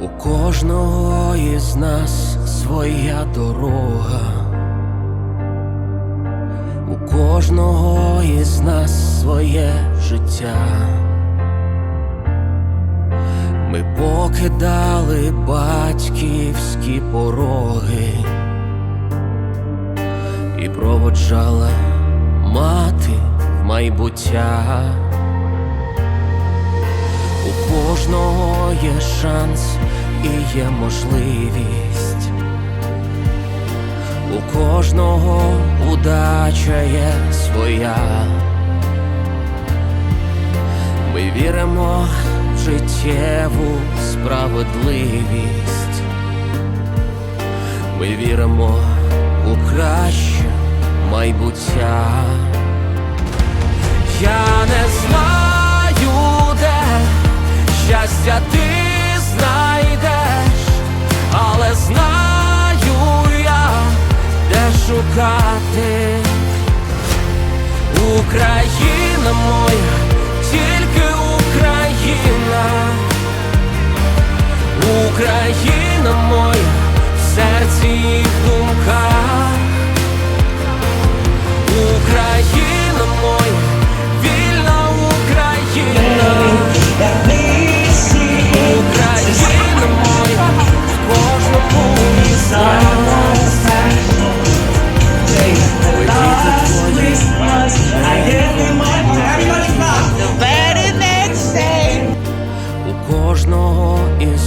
У кожного із нас своя дорога, у кожного із нас своє життя. Ми покидали батьківські пороги, і проводжала мати в майбуття. У кожного є шанс і є можливість, у кожного удача є своя. Ми віримо в життєву справедливість, ми віримо у краще майбуття. Я не знаю, де щастя ти знайдеш, але знаю я, де шукати. Україна моя, тільки Україна, Україна моя, в серці і в думках. Україна моя, вільна Україна, Україна моя, в кожному із нас. У кожного із